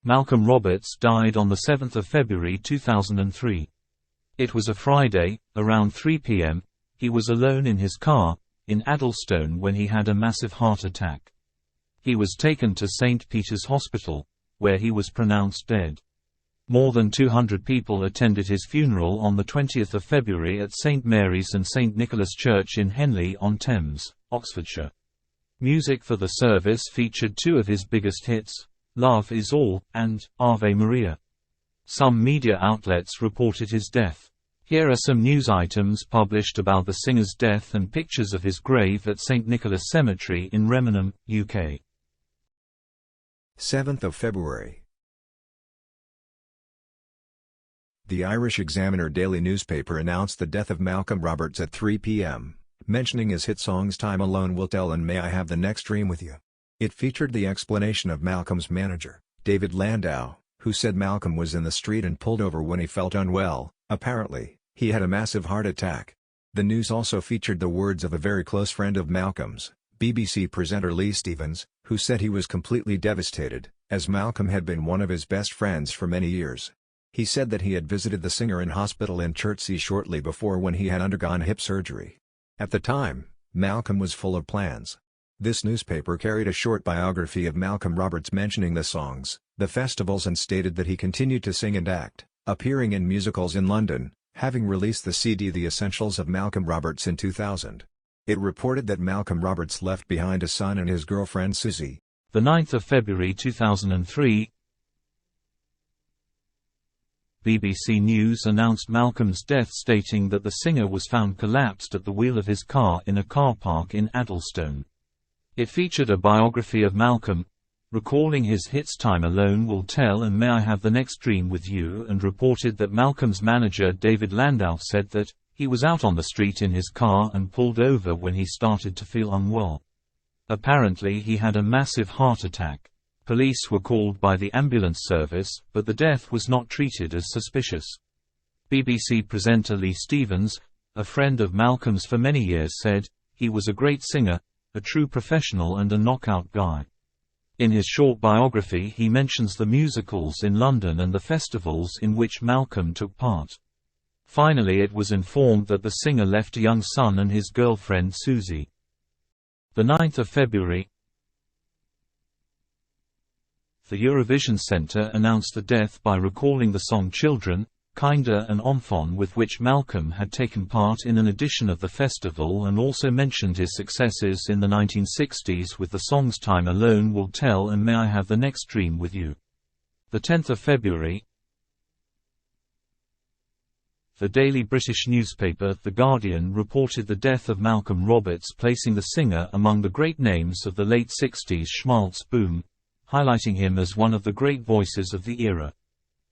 Malcolm Roberts died on 7 February 2003. It was a Friday, around 3 p.m. He was alone in his car, in Addlestone when he had a massive heart attack. He was taken to St. Peter's Hospital, where he was pronounced dead. More than 200 people attended his funeral on 20 February at St. Mary's and St. Nicholas Church in Henley-on-Thames, Oxfordshire. Music for the service featured two of his biggest hits, Love Is All, and Ave Maria. Some media outlets reported his death. Here are some news items published about the singer's death and pictures of his grave at St. Nicholas Cemetery in Remenham, UK. 7th of February. The Irish Examiner daily newspaper announced the death of Malcolm Roberts at 3 p.m., mentioning his hit songs Time Alone Will Tell and May I Have the Next Dream With You. It featured the explanation of Malcolm's manager, David Landau, who said Malcolm was in the street and pulled over when he felt unwell. Apparently, he had a massive heart attack. The news also featured the words of a very close friend of Malcolm's, BBC presenter Lee Stevens, who said he was completely devastated, as Malcolm had been one of his best friends for many years. He said that he had visited the singer in hospital in Chertsey shortly before when he had undergone hip surgery. At the time, Malcolm was full of plans. This newspaper carried a short biography of Malcolm Roberts mentioning the songs, the festivals and stated that he continued to sing and act, appearing in musicals in London, having released the CD The Essentials of Malcolm Roberts in 2000. It reported that Malcolm Roberts left behind a son and his girlfriend Susie. 9 February 2003. BBC News announced Malcolm's death, stating that the singer was found collapsed at the wheel of his car in a car park in Addlestone. It featured a biography of Malcolm, recalling his hits Time Alone Will Tell and May I Have the Next Dream With You, and reported that Malcolm's manager David Landau said that he was out on the street in his car and pulled over when he started to feel unwell. Apparently he had a massive heart attack. Police were called by the ambulance service, but the death was not treated as suspicious. BBC presenter Lee Stevens, a friend of Malcolm's for many years, said, "He was a great singer, a true professional and a knockout guy." In his short biography he mentions the musicals in London and the festivals in which Malcolm took part. Finally it was informed that the singer left a young son and his girlfriend Susie. 9 February. The Eurovision Centre announced the death by recalling the song Children, Kinder and Enfant, with which Malcolm had taken part in an edition of the festival, and also mentioned his successes in the 1960s with the songs Time Alone Will Tell and May I Have the Next Dream With You. 10 February. The daily British newspaper The Guardian reported the death of Malcolm Roberts, placing the singer among the great names of the late 60s schmaltz boom, highlighting him as one of the great voices of the era.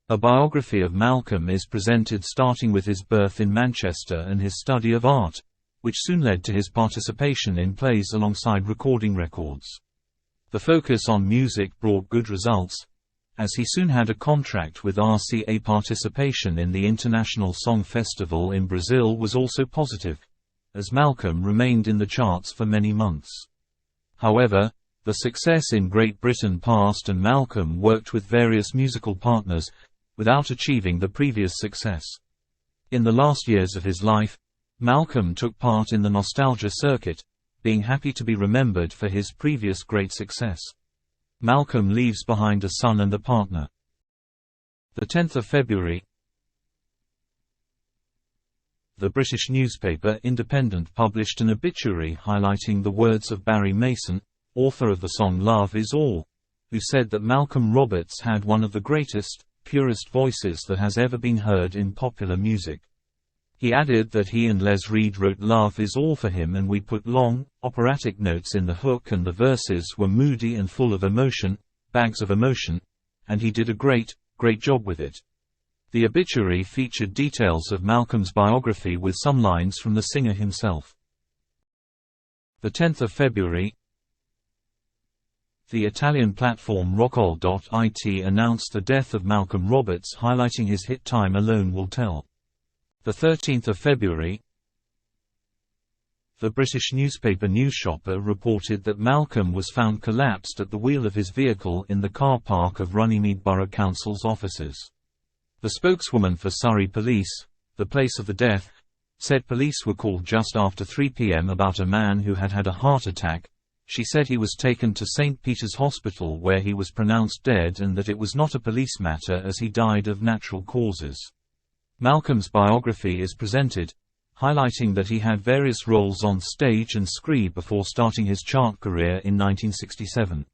A biography of Malcolm is presented starting with his birth in Manchester and his study of art, which soon led to his participation in plays alongside recording records. The focus on music brought good results, as he soon had a contract with RCA. Participation in the International Song Festival in Brazil was also positive, as Malcolm remained in the charts for many months. However, the success in Great Britain passed and Malcolm worked with various musical partners, without achieving the previous success. In the last years of his life, Malcolm took part in the nostalgia circuit, being happy to be remembered for his previous great success. Malcolm leaves behind a son and a partner. 10 February. The British newspaper Independent published an obituary highlighting the words of Barry Mason, author of the song Love Is All, who said that Malcolm Roberts had one of the greatest, purest voices that has ever been heard in popular music. He added that he and Les Reed wrote Love Is All for him, and we put long, operatic notes in the hook, and the verses were moody and full of emotion, bags of emotion, and he did a great job with it. The obituary featured details of Malcolm's biography with some lines from the singer himself. 10 February. The Italian platform Rockall.it announced the death of Malcolm Roberts, highlighting his hit Time Alone Will Tell. 13 February. The British newspaper Newsshopper reported that Malcolm was found collapsed at the wheel of his vehicle in the car park of Runnymede Borough Council's offices. The spokeswoman for Surrey Police, the place of the death, said police were called just after 3 p.m. about a man who had had a heart attack. She said he was taken to St. Peter's Hospital where he was pronounced dead and that it was not a police matter as he died of natural causes. Malcolm's biography is presented, highlighting that he had various roles on stage and screen before starting his chart career in 1967.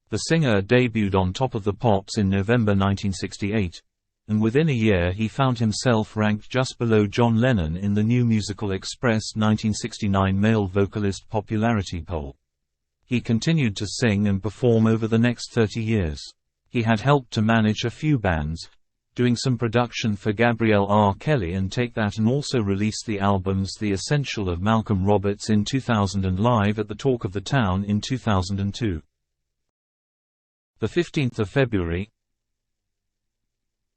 The singer debuted on Top of the Pops in November 1968, and within a year he found himself ranked just below John Lennon in the New Musical Express 1969 male vocalist popularity poll. He continued to sing and perform over the next 30 years. He had helped to manage a few bands, doing some production for Gabrielle R. Kelly and Take That, and also released the albums The Essential of Malcolm Roberts in 2000 and Live at the Talk of the Town in 2002. The 15th of February,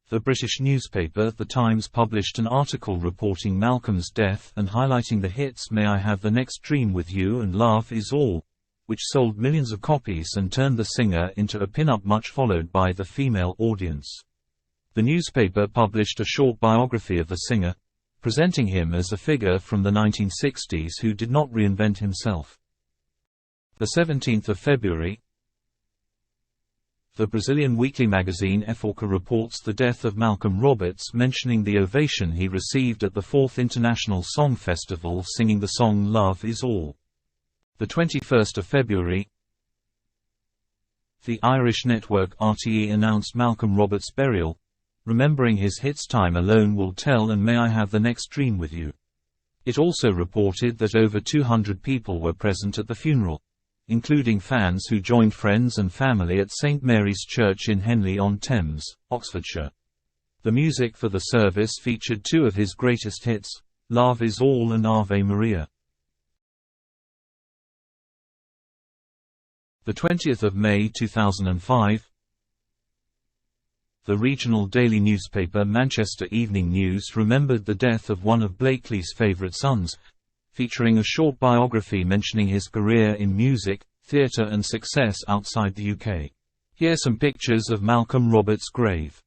the British newspaper The Times published an article reporting Malcolm's death and highlighting the hits May I Have the Next Dream with You and Love Is All, which sold millions of copies and turned the singer into a pin-up much followed by the female audience. The newspaper published a short biography of the singer, presenting him as a figure from the 1960s who did not reinvent himself. The 17th of February, the Brazilian weekly magazine Foca reports the death of Malcolm Roberts, mentioning the ovation he received at the 4th International Song Festival singing the song Love Is All. The 21st of February, the Irish network RTE announced Malcolm Roberts' burial, remembering his hits Time Alone Will Tell and May I Have the Next Dream with You. It also reported that over 200 people were present at the funeral, including fans who joined friends and family at St Mary's Church in Henley-on-Thames, Oxfordshire. The music for the service featured two of his greatest hits, Love Is All and Ave Maria. The 20th of May 2005, the regional daily newspaper Manchester Evening News remembered the death of one of Blakely's favourite sons, featuring a short biography mentioning his career in music, theatre and success outside the UK. Here are some pictures of Malcolm Roberts' grave.